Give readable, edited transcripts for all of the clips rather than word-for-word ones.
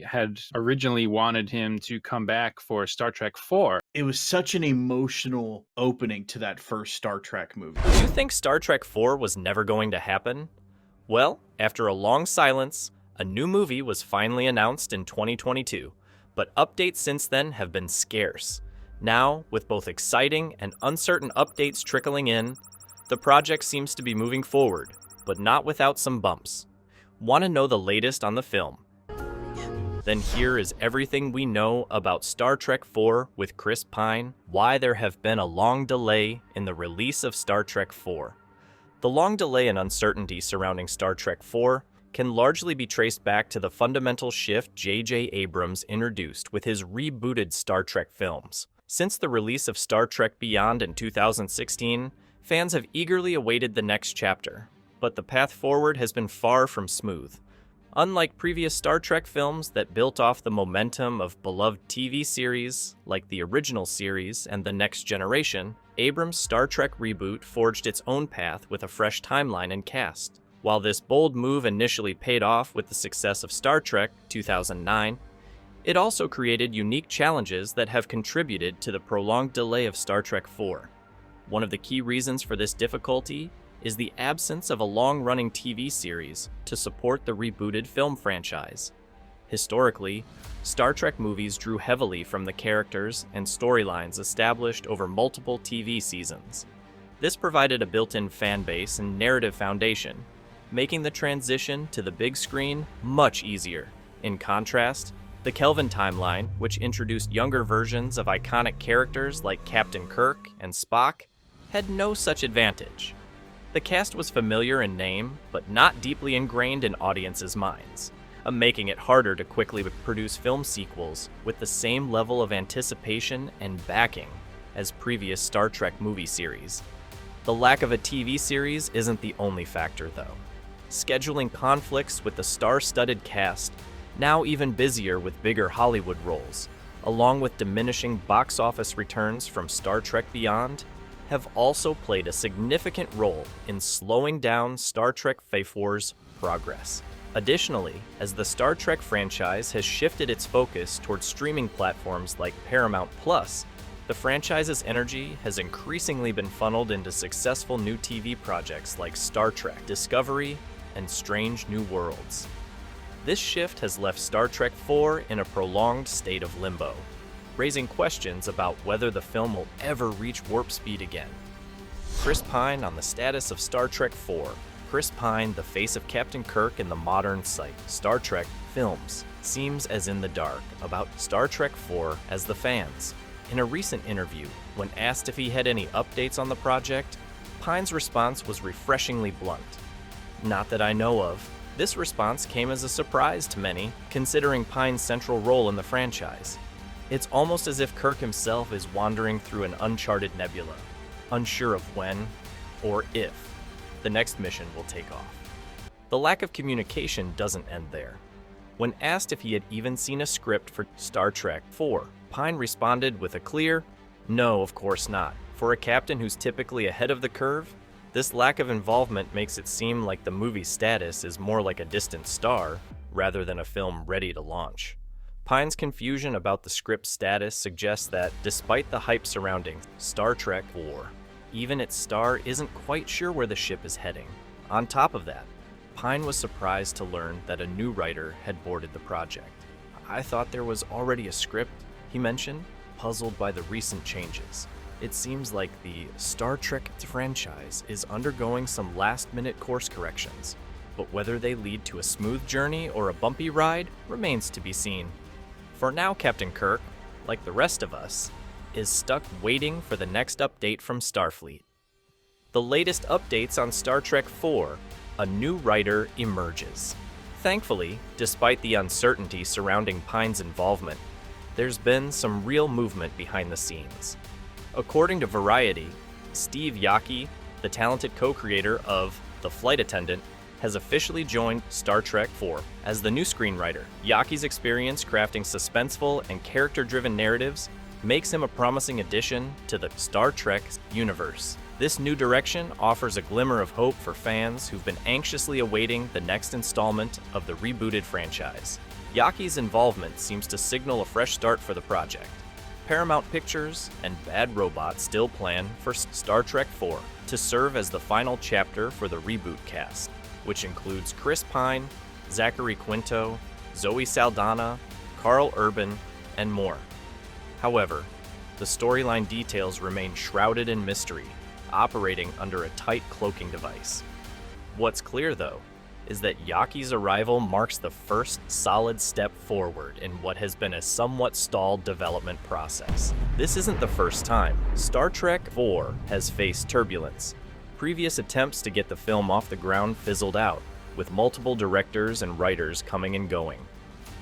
had originally wanted him to come back for Star Trek 4. It was such an emotional opening to that first Star Trek movie. Do you think Star Trek 4 was never going to happen? Well, after a long silence, a new movie was finally announced in 2022, but updates since then have been scarce. Now, with both exciting and uncertain updates trickling in, the project seems to be moving forward, but not without some bumps. Want to know the latest on the film? Then here is everything we know about Star Trek 4 with Chris Pine, why there have been a long delay in the release of Star Trek 4. The long delay and uncertainty surrounding Star Trek 4 can largely be traced back to the fundamental shift J.J. Abrams introduced with his rebooted Star Trek films. Since the release of Star Trek Beyond in 2016, fans have eagerly awaited the next chapter, but the path forward has been far from smooth. Unlike previous Star Trek films that built off the momentum of beloved TV series like the original series and The Next Generation, Abrams' Star Trek reboot forged its own path with a fresh timeline and cast. While this bold move initially paid off with the success of Star Trek 2009, it also created unique challenges that have contributed to the prolonged delay of Star Trek 4. One of the key reasons for this difficulty is the absence of a long-running TV series to support the rebooted film franchise. Historically, Star Trek movies drew heavily from the characters and storylines established over multiple TV seasons. This provided a built-in fan base and narrative foundation, making the transition to the big screen much easier. In contrast, the Kelvin timeline, which introduced younger versions of iconic characters like Captain Kirk and Spock, had no such advantage. The cast was familiar in name, but not deeply ingrained in audiences' minds, making it harder to quickly produce film sequels with the same level of anticipation and backing as previous Star Trek movie series. The lack of a TV series isn't the only factor, though. Scheduling conflicts with the star-studded cast, now even busier with bigger Hollywood roles, along with diminishing box office returns from Star Trek Beyond, have also played a significant role in slowing down Star Trek 4's progress. Additionally, as the Star Trek franchise has shifted its focus towards streaming platforms like Paramount+, the franchise's energy has increasingly been funneled into successful new TV projects like Star Trek Discovery and Strange New Worlds. This shift has left Star Trek 4 in a prolonged state of limbo, raising questions about whether the film will ever reach warp speed again. Chris Pine on the status of Star Trek 4. Chris Pine, the face of Captain Kirk in the modern site Star Trek films, seems as in the dark about Star Trek 4 as the fans. In a recent interview, when asked if he had any updates on the project, Pine's response was refreshingly blunt. "Not that I know of." This response came as a surprise to many, considering Pine's central role in the franchise. It's almost as if Kirk himself is wandering through an uncharted nebula, unsure of when, or if, the next mission will take off. The lack of communication doesn't end there. When asked if he had even seen a script for Star Trek 4, Pine responded with a clear, "No, of course not." For a captain who's typically ahead of the curve, this lack of involvement makes it seem like the movie's status is more like a distant star rather than a film ready to launch. Pine's confusion about the script's status suggests that, despite the hype surrounding Star Trek 4, even its star isn't quite sure where the ship is heading. On top of that, Pine was surprised to learn that a new writer had boarded the project. "I thought there was already a script," he mentioned, puzzled by the recent changes. It seems like the Star Trek franchise is undergoing some last-minute course corrections, but whether they lead to a smooth journey or a bumpy ride remains to be seen. For now, Captain Kirk, like the rest of us, is stuck waiting for the next update from Starfleet. The latest updates on Star Trek 4, a new writer emerges. Thankfully, despite the uncertainty surrounding Pine's involvement, there's been some real movement behind the scenes. According to Variety, Steve Yockey, the talented co-creator of The Flight Attendant, has officially joined Star Trek 4 as the new screenwriter. Yockey's experience crafting suspenseful and character-driven narratives makes him a promising addition to the Star Trek universe. This new direction offers a glimmer of hope for fans who've been anxiously awaiting the next installment of the rebooted franchise. Yockey's involvement seems to signal a fresh start for the project. Paramount Pictures and Bad Robot still plan for Star Trek IV to serve as the final chapter for the reboot cast, which includes Chris Pine, Zachary Quinto, Zoe Saldana, Carl Urban, and more. However, the storyline details remain shrouded in mystery, operating under a tight cloaking device. What's clear, though, is that Yockey's arrival marks the first solid step forward in what has been a somewhat stalled development process. This isn't the first time Star Trek IV has faced turbulence. Previous attempts to get the film off the ground fizzled out, with multiple directors and writers coming and going.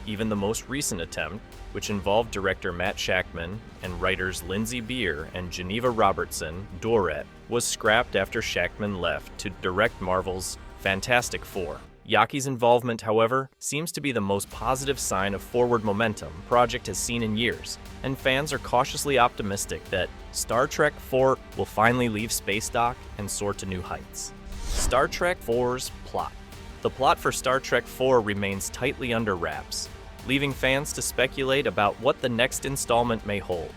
Even the most recent attempt, which involved director Matt Shakman and writers Lindsay Beer and Geneva Robertson, Dorette, was scrapped after Shakman left to direct Marvel's Fantastic Four. Yockey's involvement, however, seems to be the most positive sign of forward momentum the project has seen in years, and fans are cautiously optimistic that Star Trek IV will finally leave space dock and soar to new heights. Star Trek IV's plot. The plot for Star Trek IV remains tightly under wraps, leaving fans to speculate about what the next installment may hold.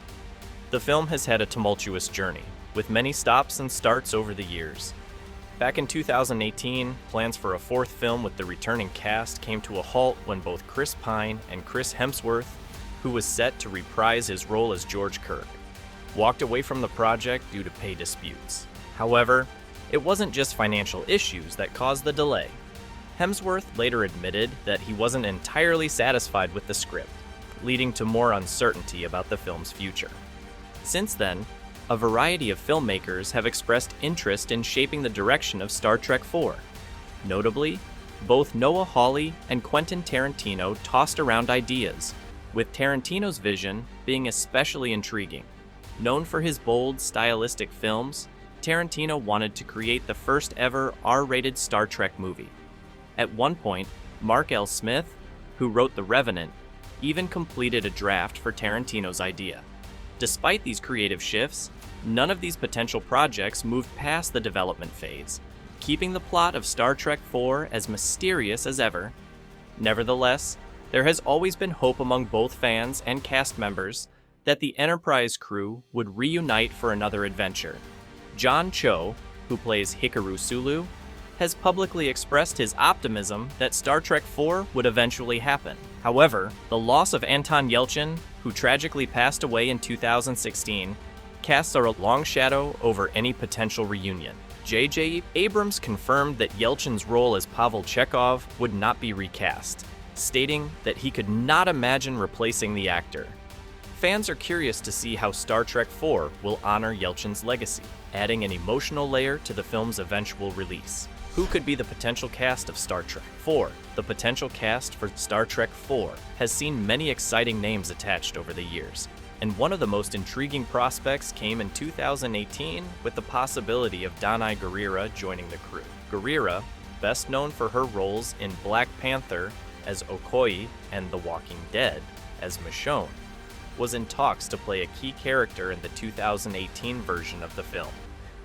The film has had a tumultuous journey, with many stops and starts over the years. Back in 2018, plans for a fourth film with the returning cast came to a halt when both Chris Pine and Chris Hemsworth, who was set to reprise his role as George Kirk, walked away from the project due to pay disputes. However, it wasn't just financial issues that caused the delay. Hemsworth later admitted that he wasn't entirely satisfied with the script, leading to more uncertainty about the film's future. Since then, a variety of filmmakers have expressed interest in shaping the direction of Star Trek IV. Notably, both Noah Hawley and Quentin Tarantino tossed around ideas, with Tarantino's vision being especially intriguing. Known for his bold, stylistic films, Tarantino wanted to create the first ever R-rated Star Trek movie. At one point, Mark L. Smith, who wrote The Revenant, even completed a draft for Tarantino's idea. Despite these creative shifts, none of these potential projects moved past the development phase, keeping the plot of Star Trek IV as mysterious as ever. Nevertheless, there has always been hope among both fans and cast members that the Enterprise crew would reunite for another adventure. John Cho, who plays Hikaru Sulu, has publicly expressed his optimism that Star Trek IV would eventually happen. However, the loss of Anton Yelchin, who tragically passed away in 2016, casts a long shadow over any potential reunion. J.J. Abrams confirmed that Yelchin's role as Pavel Chekhov would not be recast, stating that he could not imagine replacing the actor. Fans are curious to see how Star Trek IV will honor Yelchin's legacy, adding an emotional layer to the film's eventual release. Who could be the potential cast of Star Trek IV? The potential cast for Star Trek IV has seen many exciting names attached over the years, and one of the most intriguing prospects came in 2018 with the possibility of Danai Gurira joining the crew. Gurira, best known for her roles in Black Panther as Okoye and The Walking Dead as Michonne, was in talks to play a key character in the 2018 version of the film,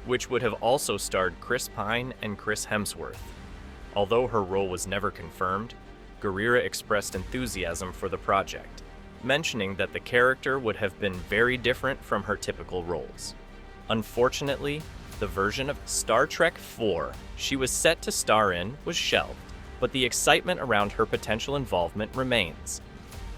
which would have also starred Chris Pine and Chris Hemsworth. Although her role was never confirmed, Gurira expressed enthusiasm for the project, mentioning that the character would have been very different from her typical roles. Unfortunately, the version of Star Trek IV she was set to star in was shelved, but the excitement around her potential involvement remains.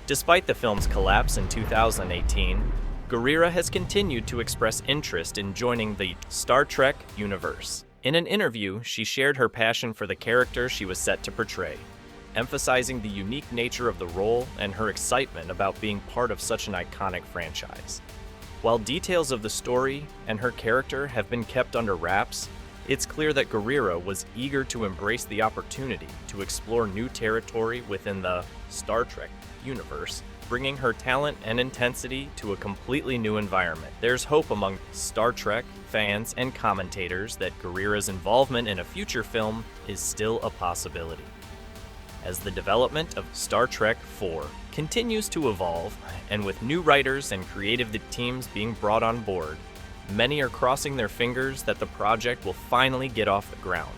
Despite the film's collapse in 2018, Gurira has continued to express interest in joining the Star Trek universe. In an interview, she shared her passion for the character she was set to portray, emphasizing the unique nature of the role and her excitement about being part of such an iconic franchise. While details of the story and her character have been kept under wraps, it's clear that Gurira was eager to embrace the opportunity to explore new territory within the Star Trek universe, bringing her talent and intensity to a completely new environment. There's hope among Star Trek fans and commentators that Gurira's involvement in a future film is still a possibility. As the development of Star Trek IV continues to evolve, and with new writers and creative teams being brought on board, many are crossing their fingers that the project will finally get off the ground.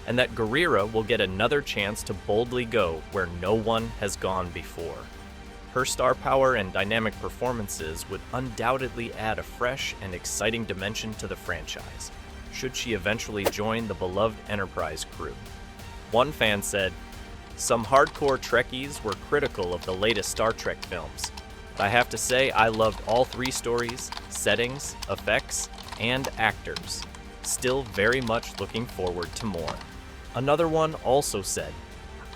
and that Guerrera will get another chance to boldly go where no one has gone before. Her star power and dynamic performances would undoubtedly add a fresh and exciting dimension to the franchise, should she eventually join the beloved Enterprise crew. One fan said, "Some hardcore Trekkies were critical of the latest Star Trek films, but I have to say I loved all 3 stories, settings, effects, and actors. Still very much looking forward to more." Another one also said,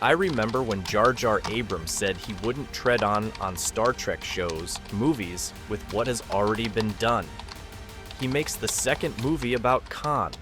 "I remember when Jar Jar Abrams said he wouldn't tread on Star Trek shows, movies, with what has already been done. He makes the second movie about Khan,